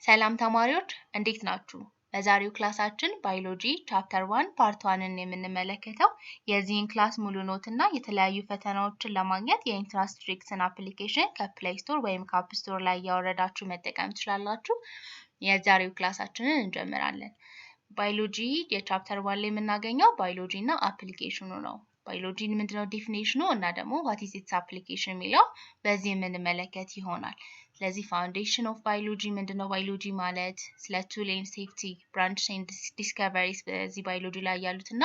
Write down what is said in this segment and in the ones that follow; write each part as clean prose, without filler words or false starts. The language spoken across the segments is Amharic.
ሰላም ተማሪዎች እንዴት ናችሁ? በዛሬው ክላሳችን ባዮሎጂ ቻፕተር 1 ፓርት 1ን የምንመለከተው የዚህን ክላስ ሙሉ ኖት እና የተለያዩ ፈተናዎችን ለማግኘት የኢንትራንስ ትሪክስን አፕሊኬሽን ከፕሌይ ስቶር ወይም ከአፕ ስቶር ላይ ያወረዳችሁ መጠቀም ትችላላችሁ። የዛሬው ክላሳችንን እንጀምራለን። ባዮሎጂ የቻፕተር 1 ላይ የምናገኘው ባዮሎጂ እና አፕሊኬሽኑ ነው። ባዮሎጂ ምንድነው ዴፊኒሽኑ እና ደግሞ what is its application የሚለው በዚህ የምንመለከት ይሆናል። ስለዚህ ፋውንዴሽን ኦፍ ባዮሎጂ ምንድነው? ባዮሎጂ ማለት ስለ ቱል ኤንድ ሴፍቲ ብራንች ኤንድ ዲስከቨሪስ በዚህ ባዮሎጂ ላይ ያሉትና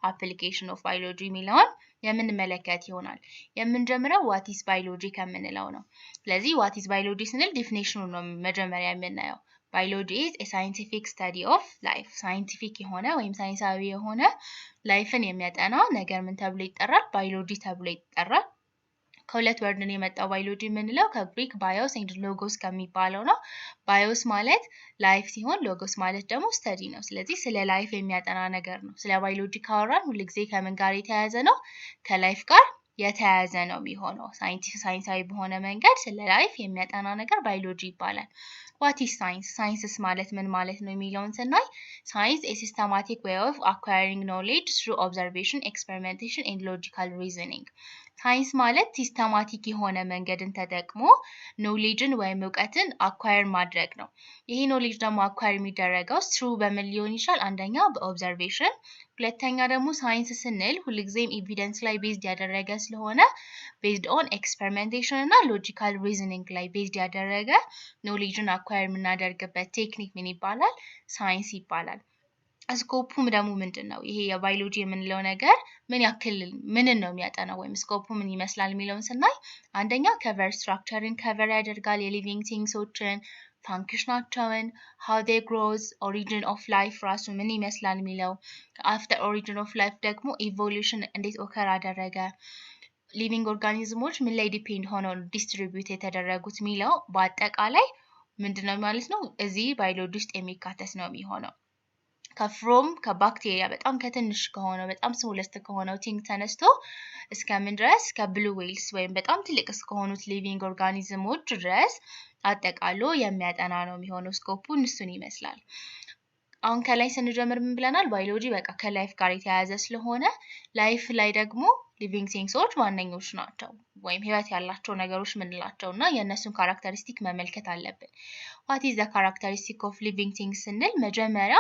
አፕሊኬሽን ኦፍ ባዮሎጂ የሚለውን የምንመለከት ይሆናል። የምንጀምረው what is ባዮሎጂ ከምንለው ነው። ስለዚህ what is ባዮሎጂ ስንል ዴፊኒሽኑ ነው መጀመሪያ የምናየው። Biology is a scientific study of life. ሳይንቲፊክ የሆነ ወይም ሳይንሳዊ የሆነ ላይፍን የሚያጠና ነገር ምን ተብሎ ይጠራል? ባዮሎጂ ተብሎ ይጠራል። ከሁለት ወርድ ነው የመጣው ባዮሎጂ የምንለው ከግሪክ ባዮስ ኤንድ ሎጎስ ከሚባለው ነው። ባዮስ ማለት ላይፍ ሲሆን ሎጎስ ማለት ደግሞ ስተዲ ነው። ስለዚህ ስለ ላይፍ የሚያጠና ነገር ነው። ስለ ባዮሎጂ ካወራን ሁልጊዜ ከምን ጋር የተያያዘ ነው? ከላይፍ ጋር የተያያዘ ነው የሚሆነው። ሳይንሳዊ በሆነ መንገድ ስለ ላይፍ የሚያጠና ነገር ባዮሎጂ ይባላል። What is science? Science ማለት ምን ማለት ነው የሚለውን ስናይ science is a systematic way of acquiring knowledge through observation, experimentation and logical reasoning. ሳይንስ ማለት ሲስተማቲክ የሆነ መንገድን ተጠቅሞ ኖሌጅን ወይም እውቀትን አኳየር ማድረግ ነው። ይሄ ኖሌጅ ደግሞ አኳየር የሚደረገው through በምን ሊሆን ይችላል? አንደኛ በኦብዘርቬሽን፣ ሁለተኛ ደግሞ ሳይንስ ስንል ሁልጊዜም ኤቪደንስ ላይ ቤዝድ ያደረገ ስለሆነ ቤዝድ ኦን ኤክስፐሪሜንቴሽን እና ሎጂካል ሪዝኒንግ ላይ ቤዝድ ያደረገ ኖሌጅን አኳየር የምናደርግበት ቴክኒክ ምን ይባላል? ሳይንስ ይባላል። ስኮፑም ደግሞ ምንድነው? ይሄ የባዮሎጂ የምንለው ነገር ምን ያክል ምንን ነው የሚያጠናው ወይም ስኮፑ ምን ይመስላል የሚለውን ስናይ አንደኛ ከቨር ስትራክቸርን ከቨር ያደርጋል። የሊቪንግ ቲንግሶችን ፋንክሽናቸውን how they grows origin of life ራሱ ምን ይመስላል የሚለው after origin of life ደግሞ ኢቮሉሽን እንዴት ኦከር አደረገ ሊቪንግ ኦርጋኒዝሞች ምን ላይ ዲፔንድ ሆነው ዲስትሪቢዩት የተደረጉት የሚለው በአጠቃላይ ምንድነው ማለት ነው እዚህ ባዮሎጂ ውስጥ የሚካተት ነው የሚሆነው። ከፍሮም ከባክቴሪያ በጣም ከትንሽ ከሆነው በጣም ስሞለስት ከሆነው ቲንግ ተነስቶ እስከምን ድረስ ከብሉ ዌልስ ወይም በጣም ትልቅ እስከሆኑት ሊቪንግ ኦርጋኒዝሞች ድረስ አጠቃሎ የሚያጠና ነው የሚሆነው። ስኮፑ እሱን ይመስላል። አሁን ከላይ ስንጀምር ምን ብለናል? ባዮሎጂ በቃ ከላይፍ ጋር የተያያዘ ስለሆነ ላይፍ ላይ ደግሞ ሊቪንግ ቲንግሶች ዋነኞች ናቸው ወይም ህይወት ያላቸው ነገሮች ምንላቸውና የእነሱን ካራክተሪስቲክ መመልከት አለብን። what is the characteristic of living things ስንል መጀመሪያ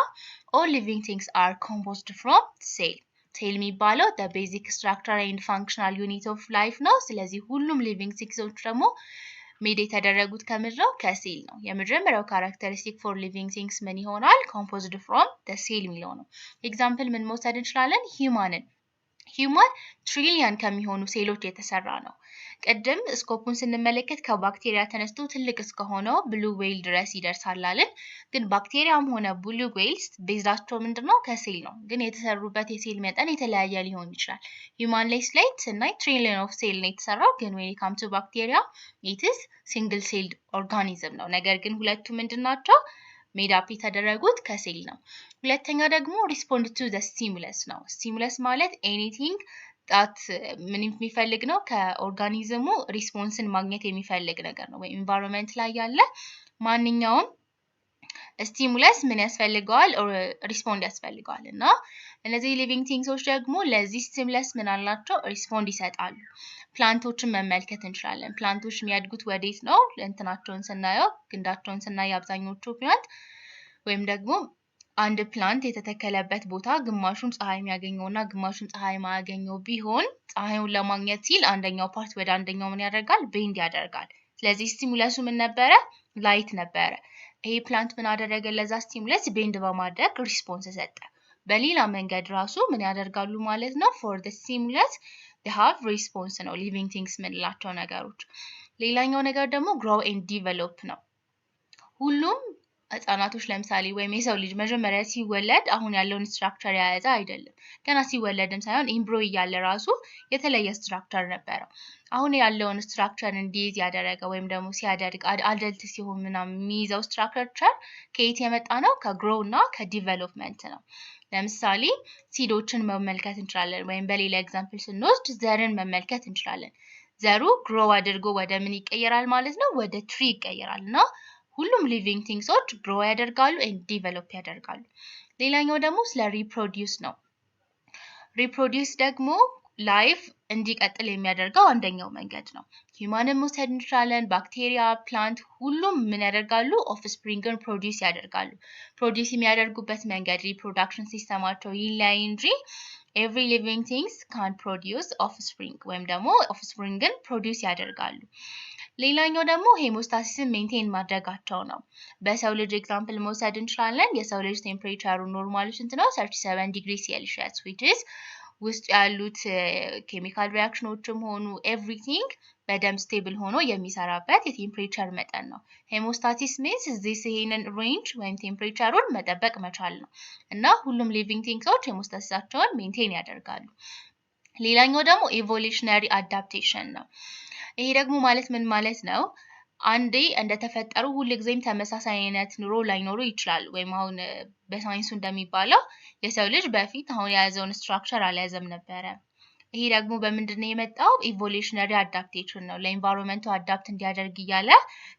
all living things are composed from cell ሴል የሚባለው the basic structure and functional unit of life ነው። ስለዚህ ሁሉም ሊቪንግ ቲንግሶች ደግሞ ሜድ የተደረጉት ከምንድነው? ከሴል ነው። የመጀመሪያው ካራክተሪስቲክ ፎር ሊቪንግ ቲንግስ ምን ይሆናል? composed from the cell የሚለው ነው። ኤግዛምፕል ምን መውሰድ እንችላለን? ሂዩማን ትሪሊየን ከሚሆኑ ሴሎች የተሰራ ነው። ቀደም ስኮፑን ስንመለከት ከባክቴሪያ ተነስቶ ትልቅ እስከሆነው ብሉ ዌል ድረስ ይደርሳል አለን። ግን ባክቴሪያም ሆነ ብሉ ዌልስ ቤዛቸው ምንድነው? ከሴል ነው። ግን የተሰሩበት የሴል መጠን የተለያየ ሊሆን ይችላል። ሂዩማን ላይ ስናይ ትሪሊየን ኦፍ ሴል ነው የተሰራው። ግን when it comes to bacteria it is single celled organism ነው። ነገር ግን ሁለቱ ምንድናቸው? ሜድ አፕ የተደረጉት ከሴል ነው። ሁለተኛ ደግሞ ሪስፖንድ ቱ ዘ ስቲሙለስ ነው። ስቲሙለስ ማለት ኤኒቲንግ ጣት ምን የሚፈልግ ነው? ከኦርጋኒዝሙ ሪስፖንስን ማግኘት የሚፈልግ ነገር ነው። ወይም ኢንቫይሮንመንት ላይ ያለ ማንኛውም ስቲሙለስ ምን ያስፈልገዋል? ሪስፖንድ ያስፈልገዋል። እና እነዚህ ሊቪንግ ቲንግሶች ደግሞ ለዚህ ስቲሙለስ ምን አላቸው? ሪስፖንድ ይሰጣሉ። ፕላንቶችን መመልከት እንችላለን። ፕላንቶች የሚያድጉት ወዴት ነው? እንትናቸውን ስናየው ግንዳቸውን ስናይ አብዛኞቹ ፕላንት ወይም ደግሞ አንድ ፕላንት የተተከለበት ቦታ ግማሹን ፀሐይ የሚያገኘውና ግማሹን ፀሐይ ማያገኘው ቢሆን ፀሐዩን ለማግኘት ሲል አንደኛው ፓርት ወደ አንደኛው ምን ያደርጋል? ቤንድ ያደርጋል። ስለዚህ ስቲሙለሱ ምን ነበረ? ላይት ነበረ። ይሄ ፕላንት ምን አደረገ? ለዛ ስቲሙለስ ቤንድ በማድረግ ሪስፖንስ ሰጠ። በሌላ መንገድ ራሱ ምን ያደርጋሉ ማለት ነው? for the stimulus they have response ነው living things ምንላቸው ነገሮች። ሌላኛው ነገር ደግሞ grow and develop ነው። ሁሉም ህፃናቶች ለምሳሌ ወይም የሰው ልጅ መጀመሪያ ሲወለድ አሁን ያለውን ስትራክቸር የያዘ አይደለም። ገና ሲወለድም ሳይሆን ኢምብሮ እያለ ራሱ የተለየ ስትራክቸር ነበረው። አሁን ያለውን ስትራክቸር እንዲይዝ ያደረገ ወይም ደግሞ ሲያደርግ አደልት ሲሆን ምናምን የሚይዘው ስትራክቸር ከየት የመጣ ነው? ከግሮው እና ከዲቨሎፕመንት ነው። ለምሳሌ ሲዶችን መመልከት እንችላለን። ወይም በሌላ ኤግዛምፕል ስንወስድ ዘርን መመልከት እንችላለን። ዘሩ ግሮው አድርጎ ወደ ምን ይቀየራል ማለት ነው? ወደ ትሪ ይቀየራል። እና ሁሉም ሊቪንግ ቲንግሶች ግሮ ያደርጋሉ and ዲቨሎፕ ያደርጋሉ። ሌላኛው ደግሞ ስለ ሪፕሮዲዩስ ነው። ሪፕሮዲዩስ ደግሞ ላይፍ እንዲቀጥል የሚያደርገው አንደኛው መንገድ ነው። ሂውማንን መውሰድ እንችላለን። ባክቴሪያ፣ ፕላንት ሁሉም ምን ያደርጋሉ? ኦፍስፕሪንግን ፕሮዲዩስ ያደርጋሉ። ፕሮዲዩስ የሚያደርጉበት መንገድ ሪፕሮዳክሽን ሲስተማቸው ይለያይ እንጂ every living things can produce offspring ወይም ደግሞ offspringን ፕሮዲዩስ ያደርጋሉ። ሌላኛው ደግሞ ሄሞስታሲስን ሜንቴን ማድረጋቸው ነው። በሰው ልጅ ኤግዛምፕል መውሰድ እንችላለን። የሰው ልጅ ቴምፕሬቸሩ ኖርማሉ ስንት ነው? 37 ዲግሪ ሴልሺየስ which is ውስጥ ያሉት ኬሚካል ሪአክሽኖችም ሆኑ ኤቭሪቲንግ በደንብ ስቴብል ሆኖ የሚሰራበት የቴምፕሬቸር መጠን ነው። ሄሞስታሲስ ሚንስ this ይሄንን ሬንጅ ወይም ቴምፕሬቸሩን መጠበቅ መቻል ነው እና ሁሉም ሊቪንግ ቲንግሶች ሄሞስታሲሳቸውን ሜንቴን ያደርጋሉ። ሌላኛው ደግሞ ኢቮሉሽነሪ አዳፕቴሽን ነው። ይሄ ደግሞ ማለት ምን ማለት ነው? አንዴ እንደተፈጠሩ ሁልጊዜም ተመሳሳይ አይነት ኑሮ ላይኖሩ ይችላል። ወይም አሁን በሳይንሱ እንደሚባለው የሰው ልጅ በፊት አሁን የያዘውን ስትራክቸር አልያዘም ነበረ። ይሄ ደግሞ በምንድነው የመጣው? ኢቮሉሽነሪ አዳፕቴሽን ነው። ለኤንቫይሮንመንቱ አዳፕት እንዲያደርግ እያለ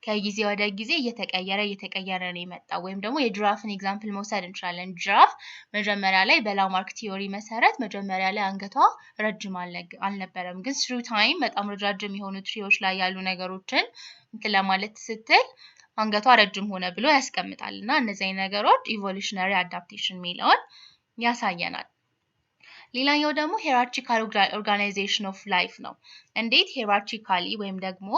ከጊዜ ወደ ጊዜ እየተቀየረ ነው የመጣው። ወይም ደግሞ የጅራፍን ኤግዛምፕል መውሰድ እንችላለን። ጅራፍ መጀመሪያ ላይ በላማርክ ቲዮሪ መሰረት መጀመሪያ ላይ አንገቷ ረጅም አልነበረም። ግን ስሩ ታይም በጣም ረጃጅም የሆኑ ትሪዎች ላይ ያሉ ነገሮችን እንትን ለማለት ስትል አንገቷ ረጅም ሆነ ብሎ ያስቀምጣል እና እነዚህ ነገሮች ኢቮሉሽነሪ አዳፕቴሽን የሚለውን ያሳየናል። ሌላኛው ደግሞ ሄራርቺካል ኦርጋናይዜሽን ኦፍ ላይፍ ነው። እንዴት ሄራርቺካሊ ወይም ደግሞ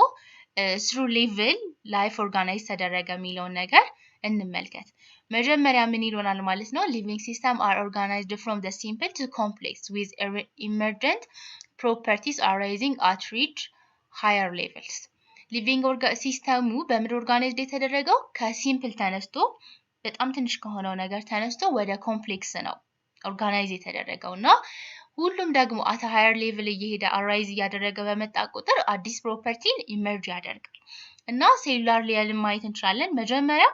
ስሩ ሌቭል ላይፍ ኦርጋናይዝ ተደረገ የሚለውን ነገር እንመልከት። መጀመሪያ ምን ይሆናል ማለት ነው? ሊቪንግ ሲስተም አር ኦርጋናይዝድ ፍሮም ዘ ሲምፕል ቱ ኮምፕሌክስ ዊዝ ኢመርጀንት ፕሮፐርቲስ አራይዚንግ አት ሪች ሃየር ሌቭልስ። ሊቪንግ ሲስተሙ በምን ኦርጋናይዝድ የተደረገው? ከሲምፕል ተነስቶ በጣም ትንሽ ከሆነው ነገር ተነስቶ ወደ ኮምፕሌክስ ነው ኦርጋናይዝ የተደረገው እና ሁሉም ደግሞ አት ሃየር ሌቭል እየሄደ አራይዝ እያደረገ በመጣ ቁጥር አዲስ ፕሮፐርቲን ኢመርጅ ያደርጋል እና ሴሉላር ሌቭልን ማየት እንችላለን። መጀመሪያ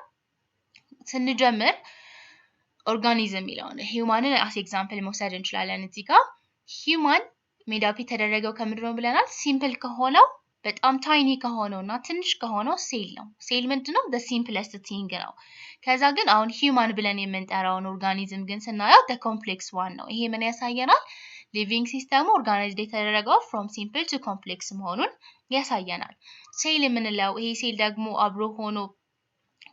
ስንጀምር ኦርጋኒዝም የሚለውን ሂውማንን አስ ኤግዛምፕል መውሰድ እንችላለን። እዚህ ጋር ሂውማን ሜድ አፕ የተደረገው ከምንድን ነው ብለናል? ሲምፕል ከሆነው በጣም ታይኒ ከሆነው እና ትንሽ ከሆነው ሴል ነው። ሴል ምንድነው? the simplest thing ነው። ከዛ ግን አሁን ሂውማን ብለን የምንጠራውን ኦርጋኒዝም ግን ስናየው the complex one ነው። ይሄ ምን ያሳየናል? ሊቪንግ ሲስተሙ ኦርጋናይዝድ የተደረገው from simple to complex መሆኑን ያሳየናል። ሴል የምንለው ይሄ ሴል ደግሞ አብሮ ሆኖ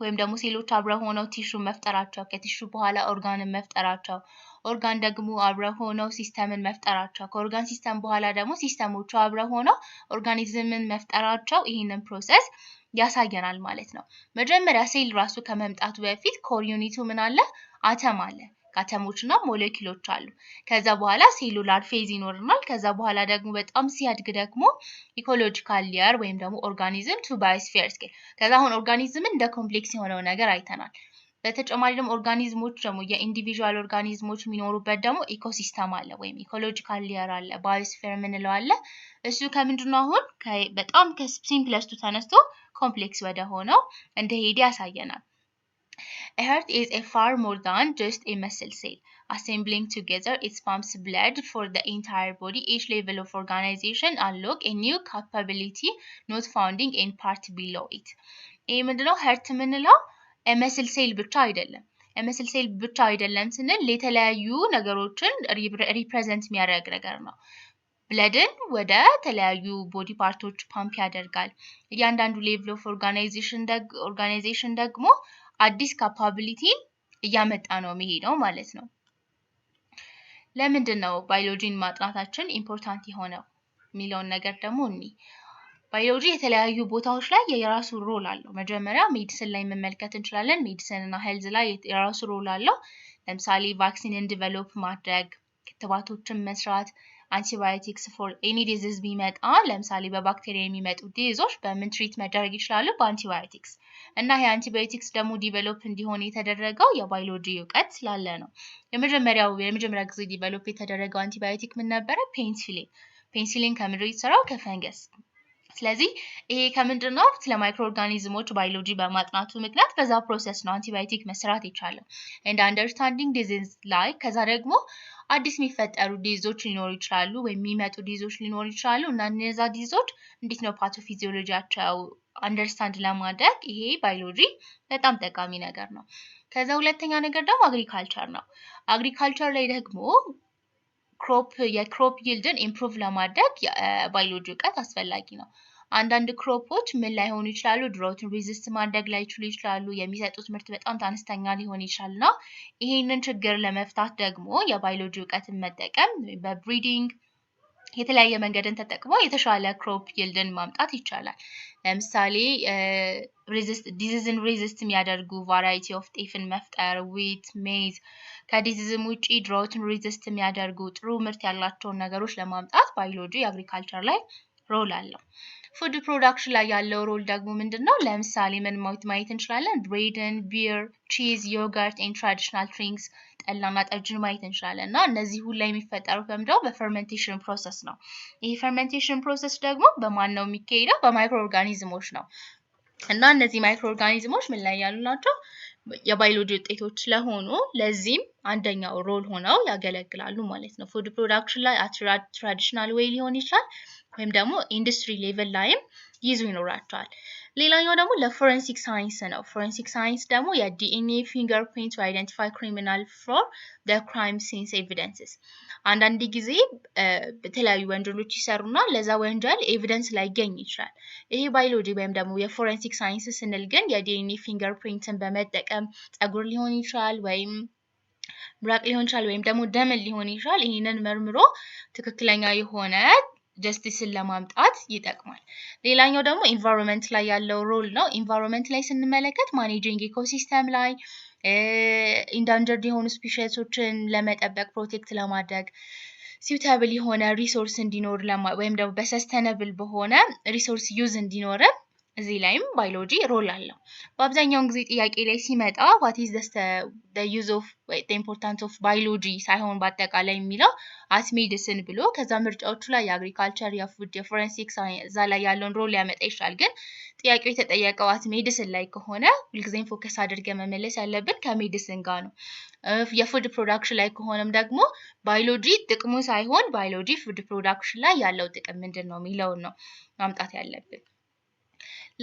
ወይም ደግሞ ሴሎች አብረው ሆነው ቲሹ መፍጠራቸው፣ ከቲሹ በኋላ ኦርጋንን መፍጠራቸው፣ ኦርጋን ደግሞ አብረው ሆነው ሲስተምን መፍጠራቸው፣ ከኦርጋን ሲስተም በኋላ ደግሞ ሲስተሞቹ አብረው ሆነው ኦርጋኒዝምን መፍጠራቸው ይህንን ፕሮሰስ ያሳየናል ማለት ነው። መጀመሪያ ሴል ራሱ ከመምጣቱ በፊት ኮር ዩኒቱ ምን አለ? አተም አለ። ከአተሞችና ሞሌኪሎች አሉ። ከዛ በኋላ ሴሉላር ፌዝ ይኖርናል። ከዛ በኋላ ደግሞ በጣም ሲያድግ ደግሞ ኢኮሎጂካል ሌየር ወይም ደግሞ ኦርጋኒዝም ቱ ባዮስፌር ስኬል። ከዛ አሁን ኦርጋኒዝምን እንደ ኮምፕሌክስ የሆነው ነገር አይተናል። በተጨማሪ ደግሞ ኦርጋኒዝሞች ደግሞ የኢንዲቪጁዋል ኦርጋኒዝሞች የሚኖሩበት ደግሞ ኢኮሲስተም አለ ወይም ኢኮሎጂካል ሌየር አለ፣ ባዮስፌር የምንለው አለ። እሱ ከምንድነው አሁን በጣም ከሲምፕለስቱ ተነስቶ ኮምፕሌክስ ወደ ሆነው እንደሄደ ያሳየናል። A heart is a far more than just a muscle cell. Assembling together, it pumps blood for the entire body. Each level of organization unlock a new capability not found in part below it. ይሄ ምንድነው? heart የምንለው መስል ሴል ብቻ አይደለም። መስል ሴል ብቻ አይደለም ስንል የተለያዩ ነገሮችን ሪፕሬዘንት የሚያደርግ ነገር ነው። ብለድን ወደ ተለያዩ ቦዲ ፓርቶች ፓምፕ ያደርጋል። እያንዳንዱ ሌቭል ኦፍ ኦርጋናይዜሽን ደግሞ አዲስ ካፓቢሊቲ እያመጣ ነው የሚሄደው ማለት ነው። ለምንድን ነው ባዮሎጂን ማጥናታችን ኢምፖርታንት የሆነው የሚለውን ነገር ደግሞ ባዮሎጂ የተለያዩ ቦታዎች ላይ የራሱ ሮል አለው። መጀመሪያ ሜዲሲን ላይ መመልከት እንችላለን። ሜዲሲን እና ሄልዝ ላይ የራሱ ሮል አለው። ለምሳሌ ቫክሲንን ዲቨሎፕ ማድረግ፣ ክትባቶችን መስራት፣ አንቲባዮቲክስ ፎር ኤኒ ዲዚዝ ቢመጣ ለምሳሌ በባክቴሪያ የሚመጡ ዲዚዞች በምን ትሪት መደረግ ይችላሉ? በአንቲባዮቲክስ። እና ይሄ አንቲባዮቲክስ ደግሞ ዲቨሎፕ እንዲሆን የተደረገው የባዮሎጂ እውቀት ስላለ ነው። የመጀመሪያ ጊዜ ዲቨሎፕ የተደረገው አንቲባዮቲክ ምን ነበረ? ፔንሲሊን። ፔንሲሊን ከምንድን ነው የተሰራው? ከፈንገስ። ስለዚህ ይሄ ከምንድነው ስለ ማይክሮ ኦርጋኒዝሞች ባዮሎጂ በማጥናቱ ምክንያት በዛ ፕሮሰስ ነው አንቲባዮቲክ መስራት ይቻላል and understanding disease ላይ ከዛ ደግሞ አዲስ የሚፈጠሩ ዲዞች ሊኖሩ ይችላሉ ወይ የሚመጡ ዲዞች ሊኖሩ ይችላሉ እና እነዛ ዲዞች እንዴት ነው ፓቶፊዚዮሎጂያቸው አንደርስታንድ ለማድረግ ይሄ ባዮሎጂ በጣም ጠቃሚ ነገር ነው ከዛ ሁለተኛ ነገር ደግሞ አግሪካልቸር ነው አግሪካልቸር ላይ ደግሞ የክሮፕ ይልድን ኢምፕሩቭ ለማድረግ ባዮሎጂ እውቀት አስፈላጊ ነው አንዳንድ ክሮፖች ምን ላይ ሆኑ ይችላሉ ድሮትን ሬዚስት ማድረግ ላይ ይችላሉ የሚሰጡት ምርት በጣም አነስተኛ ሊሆን ይችላልና ይሄንን ችግር ለመፍታት ደግሞ የባዮሎጂ እውቀትን መጠቀም በብሪዲንግ የተለያየ መንገድን ተጠቅሞ የተሻለ ክሮፕ ይልድን ማምጣት ይቻላል ለምሳሌ ዲዚዝን ሬዚስት የሚያደርጉ ቫራይቲ ኦፍ ጤፍን መፍጠር ዊት ሜዝ ከዲዚዝም ውጪ ድሮትን ሬዚስት የሚያደርጉ ጥሩ ምርት ያላቸውን ነገሮች ለማምጣት ባዮሎጂ አግሪካልቸር ላይ ሮል አለው ፉድ ፕሮዳክሽን ላይ ያለው ሮል ደግሞ ምንድነው ለምሳሌ ምን ማየት እንችላለን ብሬድን ቢር ቺዝ ዮገርት ኤንድ ትራዲሽናል ድሪንክስ ጠላና ጠጅን ማየት እንችላለን እና እነዚህ ሁሉ የሚፈጠሩት በምንድነው በፈርመንቴሽን ፕሮሰስ ነው ይሄ ፈርመንቴሽን ፕሮሰስ ደግሞ በማን ነው የሚካሄደው በማይክሮ ኦርጋኒዝሞች ነው እና እነዚህ ማይክሮ ኦርጋኒዝሞች ምን ላይ ያሉ ናቸው የባዮሎጂ ውጤቶች ስለሆኑ ለዚህም አንደኛው ሮል ሆነው ያገለግላሉ ማለት ነው ፉድ ፕሮዳክሽን ላይ ትራዲሽናል ዌይ ሊሆን ይችላል ወይም ደግሞ ኢንዱስትሪ ሌቨል ላይም ይዙ ይኖራቸዋል ሌላኛው ደግሞ ለፎረንሲክ ሳይንስ ነው ፎረንሲክ ሳይንስ ደግሞ የዲኤንኤ ፊንገርፕሪንት to identify criminal for the crime scenes evidences አንዳንድ ጊዜ በተለያዩ ወንጀሎች ይሰሩና ለዛ ወንጀል ኤቪደንስ ላይ ይገኝ ይችላል ይሄ ባዮሎጂ ወይም ደግሞ የፎረንሲክ ሳይንስ ስንል ግን የዲኤንኤ ፊንገርፕሪንትን በመጠቀም ጸጉር ሊሆን ይችላል ወይም ብራቅ ሊሆን ይችላል ወይም ደግሞ ደም ሊሆን ይችላል ይሄንን መርምሮ ትክክለኛ የሆነ ጀስቲስን ለማምጣት ይጠቅማል ሌላኛው ደግሞ ኢንቫይሮንመንት ላይ ያለው ሮል ነው ኢንቫይሮንመንት ላይ ስንመለከት ማኔጂንግ ኢኮሲስተም ላይ ኢንዳንጀርድ የሆኑ ስፒሺሶችን ለመጠበቅ ፕሮቴክት ለማድረግ suitable የሆነ ሪሶርስ እንዲኖር ወይም ደግሞ በሰስተነብል በሆነ ሪሶርስ ዩዝ እንዲኖር እዚህ ላይም ባዮሎጂ ሮል አለው በአብዛኛው ጊዜ ጥያቄ ላይ ሲመጣ what is the use of the importance of biology ሳይሆን በአጠቃላይ የሚለው as medicine ብሎ ከዛ ምርጫዎቹ ላይ የአግሪካልቸር የፉድ የፎረንሲክ ሳይንስ ላይ ያለውን ሮል ያመጣ ይችላል ግን ጥያቄው የተጠየቀው as medicine ላይ ከሆነ ሁልጊዜም ፎከስ አድርገን መመለስ ያለብን ከሜዲሲን ጋር ነው የፉድ ፕሮዳክሽን ላይ ከሆነም ደግሞ ባዮሎጂ ጥቅሙ ሳይሆን ባዮሎጂ ፉድ ፕሮዳክሽን ላይ ያለው ጥቅም ምንድነው የሚለው ነው ማምጣት ያለብን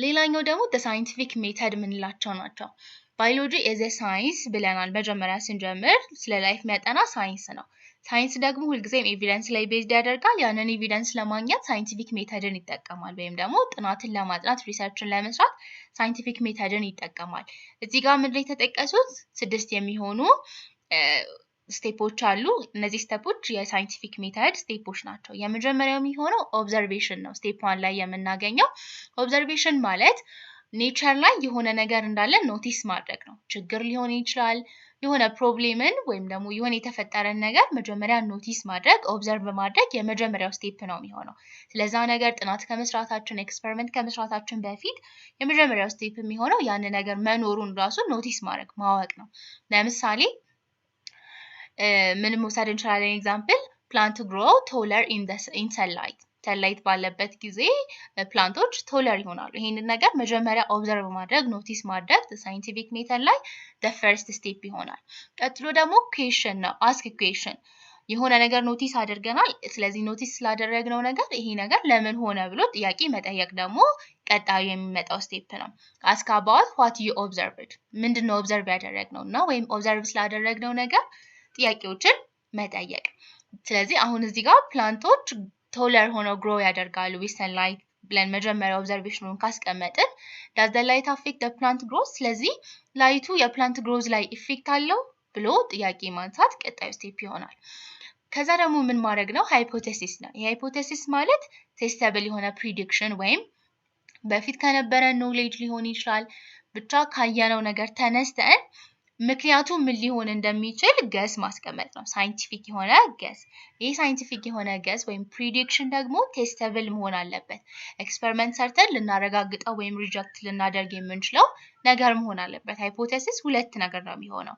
ሌላኛው ደግሞ the scientific method ምንላቸው ናቸው ባዮሎጂ is a science ብለናል መጀመሪያ ስንጀምር ስለ ላይፍ የሚያጠና ሳይንስ ነው ሳይንስ ደግሞ ሁልጊዜም ኤቪደንስ ላይ ቤዝድ ያደርጋል ያንን ኤቪደንስ ለማግኘት ሳይንቲፊክ ሜተድን ይጠቀማል ወይም ደግሞ ጥናትን ለማጥናት ሪሰርችን ለመስራት ሳይንቲፊክ ሜተድን ይጠቀማል እዚህ ጋር ምን ላይ ተጠቀሱት 6 የሚሆኑ ስቴፖች አሉ እነዚህ ስቴፖች የሳይንቲፊክ ሜተድ ስቴፖች ናቸው የመጀመሪያው የሚሆነው ኦብዘርቬሽን ነው ስቴፕ 1 ላይ የምናገኘው ኦብዘርቬሽን ማለት ኔቸር ላይ የሆነ ነገር እንዳለ ኖቲስ ማድረግ ነው ችግር ሊሆን ይችላል የሆነ ፕሮብሌምን ወይም ደግሞ የሆነ የተፈጠረን ነገር መጀመሪያ ኖቲስ ማድረግ ኦብዘርቭ ማድረግ የመጀመሪያው ስቴፕ ነው የሚሆነው ስለዛ ነገር ጥናት ከመስራታችን ኤክስፐሪመንት ከመስራታችን በፊት የመጀመሪያው ስቴፕ የሚሆነው ያን ነገር መኖሩን ራሱ ኖቲስ ማድረግ ማወቅ ነው ለምሳሌ ምን መውሰድ እንችላለን ኤግዛምፕል plant grow taller in sunlight ባለበት ጊዜ ፕላንቶች ቶለር ይሆናሉ ይሄንን ነገር መጀመሪያ ኦብዘርቭ ማድረግ ኖቲስ ማድረግ ሳይንቲፊክ ሜተድ ላይ the first step ይሆናል ቀጥሎ ደግሞ question ነው ask question የሆነ ነገር ኖቲስ አድርገናል ስለዚህ ኖቲስ ስላደረግነው ነገር ይሄ ነገር ለምን ሆነ ብሎ ጥያቄ መጠየቅ ደግሞ ቀጣዩ የሚመጣው ስቴፕ ነው ask about what you observed ምንድነው ኦብዘርቭ ያደረግነውና ወይም ኦብዘርቭ ስላደረግነው ነገር ጥያቄዎችን መጠየቅ ስለዚህ አሁን እዚህ ጋር ፕላንቶች ቶለር ሆነው ግሮ ያደርጋሉ with sunlight ብለን መጀመሪያ ኦብዘርቬሽኑን ካስቀመጥን does the light affect the plant growth ስለዚህ ላይቱ የፕላንት ግሮዝ ላይ ኢፌክት አለው ብሎ ጥያቄ ማንሳት ቀጣዩ ስቴፕ ይሆናል ከዛ ደግሞ ምን ማድረግ ነው ሃይፖቴሲስ ነው የሃይፖቴሲስ ማለት ቴስተብል የሆነ ፕሪዲክሽን ወይም በፊት ከነበረ ኖሌጅ ሊሆን ይችላል ብቻ ካየነው ነገር ተነስተን ምክንያቱ ምን ሊሆን እንደሚችል ገስ ማስቀመጥ ነው ሳይንቲፊክ የሆነ ገስ ይሄ ሳይንቲፊክ የሆነ ገስ ወይም ፕሪዲክሽን ደግሞ ቴስተብል መሆን አለበት ኤክስፐሪመንት ሰርተን ልናረጋግጠው ወይም ሪጀክት ልናደርግ የምንችለው ነገር መሆን አለበት ሃይፖቴሲስ ሁለት ነገር ነው የሚሆነው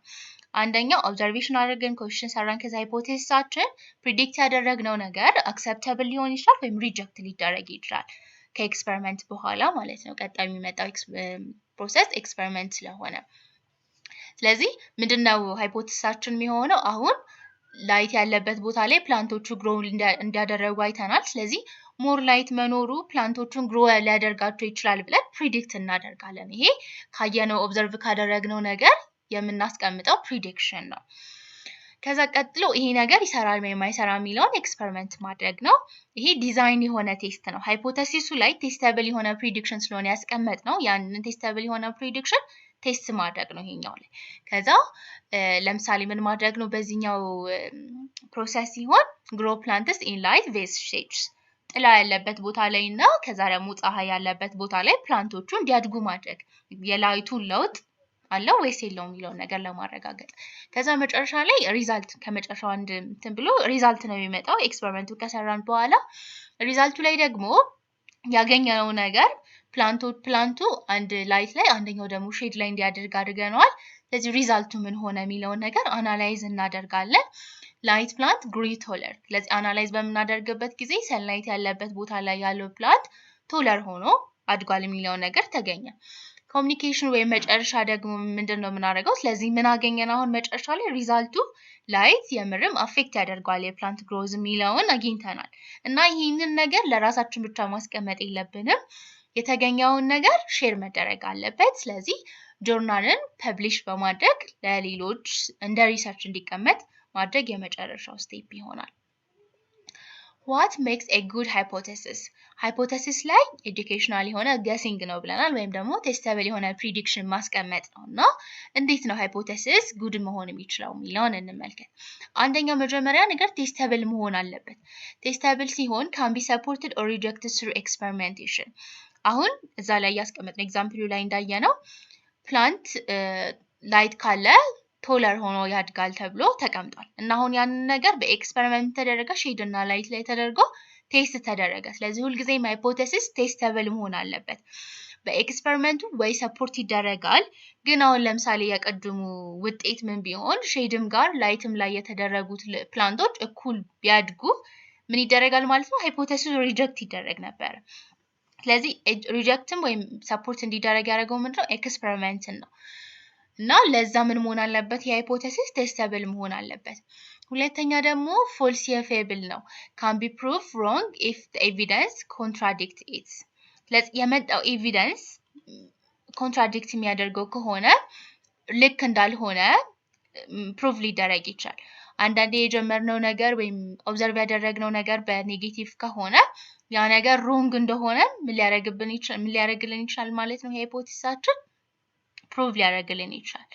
አንደኛው ኦብዘርቬሽን አድርገን ኮሽን ሰራን ከዛ ሃይፖቴሲሳችን ፕሪዲክት ያደረግነው ነገር አክሰፕተብል ሊሆን ይችላል ወይም ሪጀክት ሊደረግ ይችላል ከኤክስፐሪመንት በኋላ ማለት ነው ቀጣይ የሚመጣው ፕሮሰስ ኤክስፐሪመንት ስለሆነ ስለዚህ ምንድነው ሃይፖቴሲሳችን የሚሆነው አሁን ላይት ያለበት ቦታ ላይ ፕላንቶቹ ግሮ እንዲያደርጉ አይተናል ስለዚህ ሞር ላይት መኖሩ ፕላንቶቹን ግሮ ሊያደርጋቸው ይችላል ብለን ፕሪዲክት እናደርጋለን ይሄ ካየነው ኦብዘርቭ ካደረግነው ነገር የምናስቀምጠው ፕሪዲክሽን ነው ከዛ ቀጥሎ ይሄ ነገር ይሰራል ወይም አይሰራም የሚለውን ኤክስፐሪመንት ማድረግ ነው ይሄ ዲዛይን የሆነ ቴስት ነው ሃይፖቴሲሱ ላይ ቴስተብል የሆነ ፕሪዲክሽን ስለሆነ ያስቀመጥነው ያንን ቴስተብል የሆነ ፕሪዲክሽን ቴስት ማድረግ ነው ይሄኛው ላይ ከዛ ለምሳሌ ምን ማድረግ ነው በዚህኛው ፕሮሰስ ሲሆን grow plants in light vase shades ጥላ ያለበት ቦታ ላይና ከዛ ደግሞ ፀሐይ ያለበት ቦታ ላይ ፕላንቶቹ እንዲያድጉ ማድረግ የላይቱን ለውጥ አለው ወይስ የለውም የሚለውን ነገር ለማረጋገጥ ከዛ መጨረሻ ላይ ሪዛልት ከመጨረሻው አንድ እንትን ብሎ ሪዛልት ነው የሚመጣው ኤክስፐሪመንቱ ከሰራን በኋላ ሪዛልቱ ላይ ደግሞ ያገኘነው ነገር ፕላንቱ አንድ ላይት ላይ አንደኛው ደግሞ ሼድ ላይ እንዲያደርግ አድርገናል ስለዚህ ሪዛልቱ ምን ሆነ የሚለውን ነገር አናላይዝ እናደርጋለን ላይት ፕላንት ግሪው ቶለር ስለዚህ አናላይዝ በመናደርግበት ጊዜ ሰንላይት ያለበት ቦታ ላይ ያለው ፕላንት ቶለር ሆኖ አድጓል የሚለው ነገር ተገኘ ኮሙኒኬሽን ወይ መጨረሻ ደግሞ ምንድነው ምናደርገው ስለዚህ ምን አገኘን አሁን መጨረሻ ላይ ሪዛልቱ ላይት የምርም አፌክት ያደርጋል የፕላንት ግሮዝ የሚለውን አግኝተናል እና ይሄንን ነገር ለራሳችን ብቻ ማስቀመጥ የለብንም የተገኘውን ነገር ሼር መደረግ አለበት ስለዚህ ጆርናልን ፐብሊሽ በማድረግ ለሌሎች እንደ ሪሰርች እንዲቀመጥ ማድረግ የመጨረሻው ስቴፕ ይሆናል What makes a good hypothesis? Hypothesis ላይ educational የሆነ guessing ነው ብለናል ወይም ደግሞ testable የሆነ prediction ማስቀመጥ ነውና እንዴት ነው hypothesis good መሆን የሚችለው የሚለውን እንመልከት አንደኛው መጀመሪያ ነገር testable መሆን አለበት testable ሲሆን can be supported or rejected through experimentation አሁን እዛ ላይ ያስቀመጥነው ኤግዛምፕሉ ላይ እንዳየነው ፕላንት ላይት ካለ ቶለር ሆኖ ያድጋል ተብሎ ተቀምጧል እና አሁን ያን ነገር በኤክስፐሪመንት ተደረገ ሼድ እና ላይት ላይ ተደርጎ ቴስት ተደረገ ስለዚህ ሁሉ ጊዜ ሃይፖቴሲስ ቴስተብል መሆን አለበት በኤክስፐሪመንቱ ወይ ሰፖርት ይደረጋል ግን አሁን ለምሳሌ የቀድሙ ውጤት ምን ቢሆን ሼድም ጋር ላይትም ላይ የተደረጉት ፕላንቶች እኩል ቢያድጉ ምን ይደረጋል ማለት ነው ሃይፖቴሲሱ ሪጀክት ይደረግ ነበር ስለዚህ ሪጀክትም ወይ ሰፖርት እንዲደረግ ያደረገው ምንድነው ኤክስፐሪመንት ነው እና ለዛ ምን መሆን አለበት የሃይፖቴሲስ ቴስተብል መሆን አለበት ሁለተኛ ደግሞ falsifiable ነው can be proved wrong if the evidence contradict it ስለዚህ የመጣው ኤቪደንስ ኮንትራዲክት የሚያደርገው ከሆነ ልክ እንዳልሆነ ፕሩቭ ሊደረግ ይችላል አንዳንዴ የጀመርነው ነገር ወይም ኦብዘርቭ ያደረግነው ነገር በኔጌቲቭ ከሆነ ያ ነገር ሮንግ እንደሆነ ምን ሊያደርግልን ይችላል ማለት ነው ሃይፖቴሲሳችን prove ሊያደርግልን ይችላል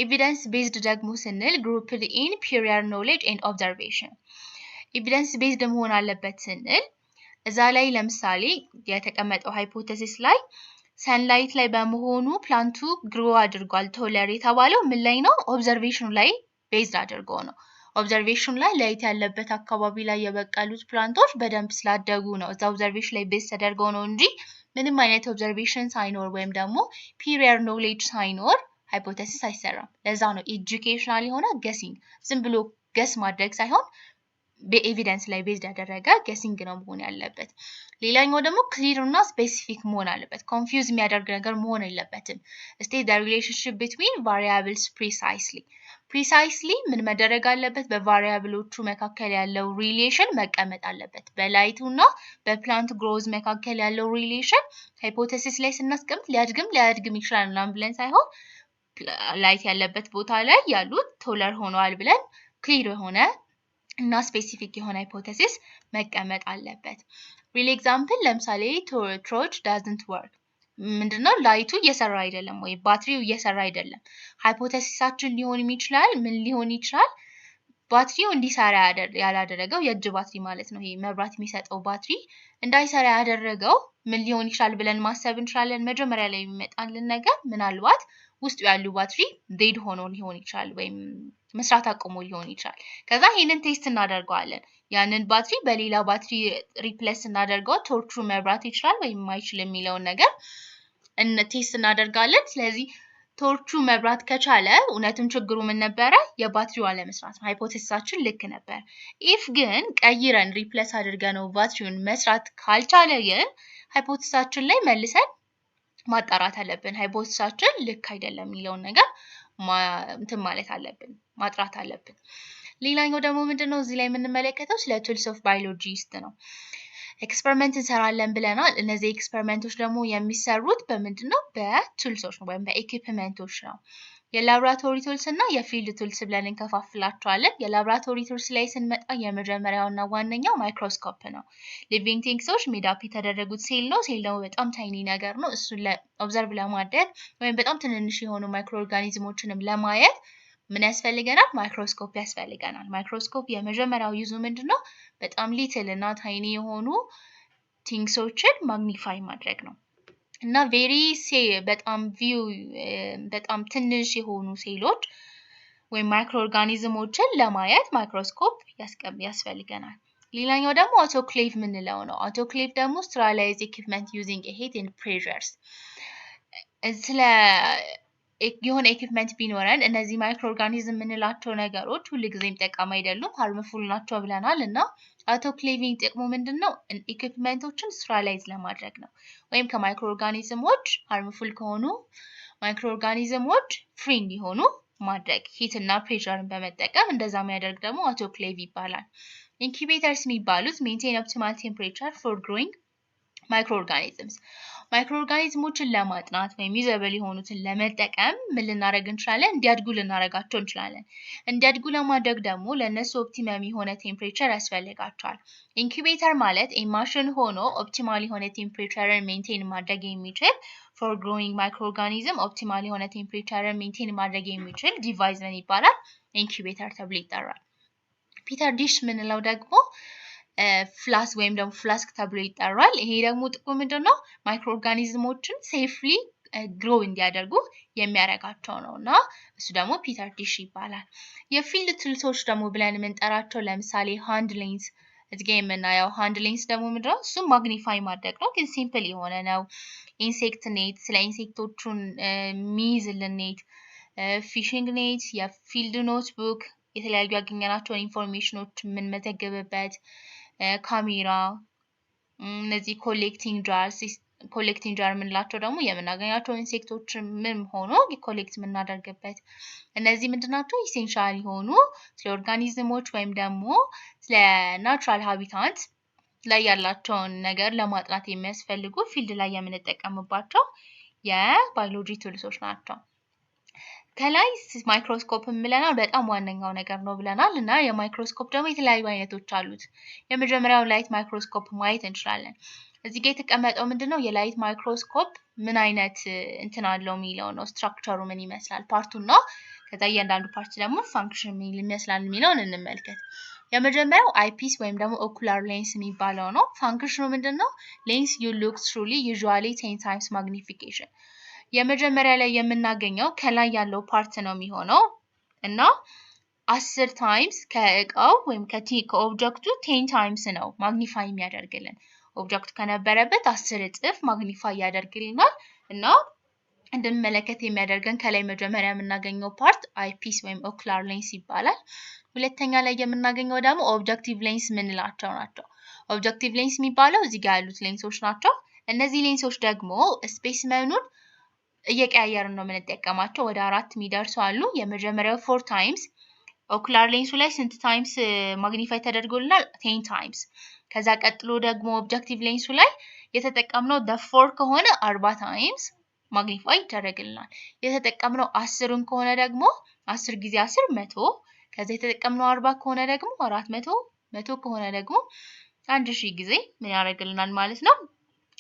evidence based ደግሞ ስንል grouped in prior knowledge and observation evidence based መሆን አለበት ስንል እዛ ላይ ለምሳሌ የተቀመጠው ሃይፖቴሲስ ላይ ሰንላይት ላይ በመሆኑ ፕላንቱ ግሮ አድርጓል ቶለር የተባለው ምን ላይ ነው ኦብዘርቬሽኑ ላይ ቤዝድ አድርጎ ነው ኦብዘርቬሽን ላይ ላይት ያለበት አካባቢ ላይ የበቀሉት ፕላንቶች በደንብ ስላደጉ ነው እዛ ኦብዘርቬሽን ላይ ቤዝ ተደርገው ነው እንጂ ምንም አይነት ኦብዘርቬሽን ሳይኖር ወይም ደግሞ ፒሪየር ኖሌጅ ሳይኖር ሃይፖቴሲስ አይሰራም ለዛ ነው ኤጁኬሽናል የሆነ ገሲንግ ዝም ብሎ ገስ ማድረግ ሳይሆን በኤቪደንስ ላይ ቤዝድ ያደረገ ገሲንግ ነው መሆን ያለበት ሌላኛው ደግሞ ክሊር እና ስፔሲፊክ መሆን አለበት ኮንፊውዝ የሚያደርግ ነገር መሆን የለበትም state the relationship between variables precisely ምን መደረግ አለበት በቫሪያብሎቹ መካከል ያለው ሪሌሽን መቀመጥ አለበት በላይቱና በፕላንት ግሮዝ መካከል ያለው ሪሌሽን ሃይፖቴሲስ ላይ ስናስቀምጥ ሊያድግም ይችላል ምናምን ብለን ሳይሆን ላይት ያለበት ቦታ ላይ ያሉት ቶለር ሆነዋል ብለን ክሊር የሆነ እና ስፔሲፊክ የሆነ ሃይፖቴሲስ መቀመጥ አለበት ሪል ኤግዛምፕል ለምሳሌ torch doesn't work ምንድነው ላይቱ እየሰራ አይደለም ወይ ባትሪው እየሰራ አይደለም ሃይፖቴሲሳችን ሊሆን ይችላል ምን ሊሆን ይችላል ባትሪው እንዲሰራ ያላደረገው የእጅ ባትሪ ማለት ነው ይሄ መብራት የሚሰጠው ባትሪ እንዳይሰራ ያደረገው ምን ሊሆን ይችላል ብለን ማሰብ እንችላለን መጀመሪያ ላይ የሚመጣልን ነገር ምናልባት ውስጡ ያሉ ባትሪ ዴድ ሆኖ ሊሆን ይችላል ወይም መስራት አቆሞ ሊሆን ይችላል ከዛ ይሄንን ቴስት እናደርጋለን ያንን ባትሪ በሌላ ባትሪ ሪፕሌስ እናደርገው ቶርቹ መብራት ይችላል ወይም ማይችል የሚለው ነገር ቴስት እናደርጋለን ስለዚህ ቶርቹ መብራት ከቻለ እውነትም ችግሩ ምን ነበረ? የባትሪው አለመስራት ነው። ሃይፖቴሲሳችን ልክ ነበር። ኢፍ ግን ቀይረን ሪፕሌስ አድርገነው ባትሪውን መስራት ካልቻለ ግን ሃይፖቴሲሳችን ላይ መልሰን ማጣራት አለብን። ሃይፖቴሲሳችን ልክ አይደለም የሚለውን ነገር እንትን ማለት አለብን፣ ማጥራት አለብን። ሌላኛው ደግሞ ምንድነው እዚህ ላይ የምንመለከተው ስለ ቱልስ ኦፍ ባዮሎጂስት ነው። ኤክስፐሪመንት እንሰራለን ብለናል። እነዚህ ኤክስፐሪመንቶች ደግሞ የሚሰሩት በምንድነው? በቱልሶች ነው ወይም በኢኩፕመንቶች ነው። የላብራቶሪ ቱልስ እና የፊልድ ቱልስ ብለን እንከፋፍላቸዋለን። የላብራቶሪ ቱልስ ላይ ስንመጣ የመጀመሪያውና ዋነኛው ማይክሮስኮፕ ነው። ሊቪንግ ቲንግሶች ሜድ አፕ የተደረጉት ሴል ነው። ሴል ደግሞ በጣም ታይኒ ነገር ነው። እሱን ኦብዘርቭ ለማድረግ ወይም በጣም ትንንሽ የሆኑ ማይክሮ ኦርጋኒዝሞችንም ለማየት ምን ያስፈልገናል? ማይክሮስኮፕ ያስፈልገናል። ማይክሮስኮፕ የመጀመሪያው ዩዙ ምንድነው? በጣም ሊትል እና ታይኒ የሆኑ ቲንግሶችን ማግኒፋይ ማድረግ ነው። እና በጣም ትንሽ የሆኑ ሴሎች ወይም ማይክሮ ኦርጋኒዝሞችን ለማየት ማይክሮስኮፕ ያስፈልገናል። ሌላኛው ደግሞ አውቶክሌቭ ምንለው ነው። አውቶክሌቭ ደግሞ ስቴራላይዝ ኢኩፕመንት ዩዚንግ ሂት ኤንድ ፕሬሸርስ። ስለ የሆነ ኢኩፕመንት ቢኖረን እነዚህ ማይክሮ ኦርጋኒዝም የምንላቸው ነገሮች ሁልጊዜም ጠቃሚ አይደሉም፣ ሃርምፉል ናቸው ብለናል። እና አውቶክሌቪንግ ጥቅሙ ምንድነው? ኢኩፕመንቶችን ስቴራላይዝ ለማድረግ ነው። ወይም ከማይክሮ ኦርጋኒዝሞች ሃርምፉል ከሆኑ ማይክሮ ኦርጋኒዝሞች ፍሪ እንዲሆኑ ማድረግ ሂት እና ፕሬሸርን በመጠቀም እንደዛ የሚያደርግ ደግሞ አውቶክሌቭ ይባላል። ኢንኩቤተርስ የሚባሉት ሜንቴን ኦፕቲማል ቴምፕሬቸር ፎር ግሮዊንግ ማይክሮ ኦርጋኒዝምስ። ማይክሮ ኦርጋኒዝሞችን ለማጥናት ወይም ዩዘብል የሆኑትን ለመጠቀም ምን ልናደርግ እንችላለን? እንዲያድጉ ልናደርጋቸው እንችላለን። እንዲያድጉ ለማድረግ ደግሞ ለእነሱ ኦፕቲመም የሆነ ቴምፕሬቸር ያስፈልጋቸዋል። ኢንኩቤተር ማለት ማሽን ሆኖ ኦፕቲማል የሆነ ቴምፕሬቸርን ሜንቴን ማድረግ የሚችል ፎር ግሮዊንግ ማይክሮ ኦርጋኒዝም ኦፕቲማል የሆነ ቴምፕሬቸርን ሜንቴን ማድረግ የሚችል ዲቫይስ ምን ይባላል? ኢንኩቤተር ተብሎ ይጠራል። ፒተር ዲሽ ምንለው ደግሞ ፍላስ ወይም ደግሞ ፍላስክ ተብሎ ይጠራል። ይሄ ደግሞ ጥቅሙ ምንድነው? ማይክሮ ኦርጋኒዝሞችን ሴፍሊ ግሮው እንዲያደርጉ የሚያደርጋቸው ነው እና እሱ ደግሞ ፒተር ዲሽ ይባላል። የፊልድ ቱልሶች ደግሞ ብለን የምንጠራቸው ለምሳሌ ሃንድ ሌንስ፣ እዚህ ጋር የምናየው ሃንድ ሌንስ ደግሞ ምንድነው? እሱም ማግኒፋይ ማድረግ ነው፣ ግን ሲምፕል የሆነ ነው። ኢንሴክት ኔት፣ ስለ ኢንሴክቶቹን የሚይዝልን ኔት፣ ፊሽንግ ኔት፣ የፊልድ ኖትቡክ፣ የተለያዩ ያገኘናቸውን ኢንፎርሜሽኖች የምንመዘግብበት ካሜራ፣ እነዚህ ኮሌክቲንግ ጃር የምንላቸው ደግሞ የምናገኛቸው ኢንሴክቶች ምን ሆኖ ኮሌክት የምናደርግበት። እነዚህ ምንድናቸው? ኢሴንሻል የሆኑ ስለ ኦርጋኒዝሞች ወይም ደግሞ ስለ ናቹራል ሃቢታት ላይ ያላቸውን ነገር ለማጥናት የሚያስፈልጉ ፊልድ ላይ የምንጠቀምባቸው የባዮሎጂ ቱልሶች ናቸው። ከላይ ማይክሮስኮፕ ብለናል፣ በጣም ዋነኛው ነገር ነው ብለናል። እና የማይክሮስኮፕ ደግሞ የተለያዩ አይነቶች አሉት። የመጀመሪያው ላይት ማይክሮስኮፕ ማየት እንችላለን። እዚህ ጋር የተቀመጠው ምንድነው? የላይት ማይክሮስኮፕ ምን አይነት እንትን አለው የሚለው ነው። ስትራክቸሩ ምን ይመስላል ፓርቱና ከዛ እያንዳንዱ ፓርት ደግሞ ፋንክሽን ምን ይመስላል የሚለውን እንመልከት። የመጀመሪያው አይፒስ ወይም ደግሞ ኦኩላር ሌንስ የሚባለው ነው። ፋንክሽኑ ምንድነው? ሌንስ ዩ ሉክ ትሩሊ ዩዥዋሊ 10 ታይምስ ማግኒፊኬሽን። የመጀመሪያ ላይ የምናገኘው ከላይ ያለው ፓርት ነው የሚሆነው እና 10 ታይምስ ከእቃው ወይም ከኦብጀክቱ 10 ታይምስ ነው ማግኒፋይ የሚያደርግልን። ኦብጀክቱ ከነበረበት 10 እጥፍ ማግኒፋይ ያደርግልናል እና እንድንመለከት የሚያደርገን ከላይ መጀመሪያ የምናገኘው ፓርት አይፒስ ወይም ኦኩላር ሌንስ ይባላል። ሁለተኛ ላይ የምናገኘው ደግሞ ኦብጀክቲቭ ሌንስ ምንላቸው ናቸው። ኦብጀክቲቭ ሌንስ የሚባለው እዚህ ጋር ያሉት ሌንሶች ናቸው። እነዚህ ሌንሶች ደግሞ ስፔስመኑን እየቀያየርን ነው የምንጠቀማቸው። ወደ 4 የሚደርሱ አሉ። የመጀመሪያው 4 ታይምስ ኦኩላር ሌንሱ ላይ ስንት ታይምስ ማግኒፋይ ተደርጎልናል? 10 ታይምስ። ከዛ ቀጥሎ ደግሞ ኦብጀክቲቭ ሌንሱ ላይ የተጠቀምነው 4 ከሆነ 40 ታይምስ ማግኒፋይ ይደረግልናል። የተጠቀምነው 10ን ከሆነ ደግሞ 10 ጊዜ 10 100። ከዛ የተጠቀምነው 40 ከሆነ ደግሞ 400፣ 100 ከሆነ ደግሞ 1000 ጊዜ ምን ያደርግልናል ማለት ነው?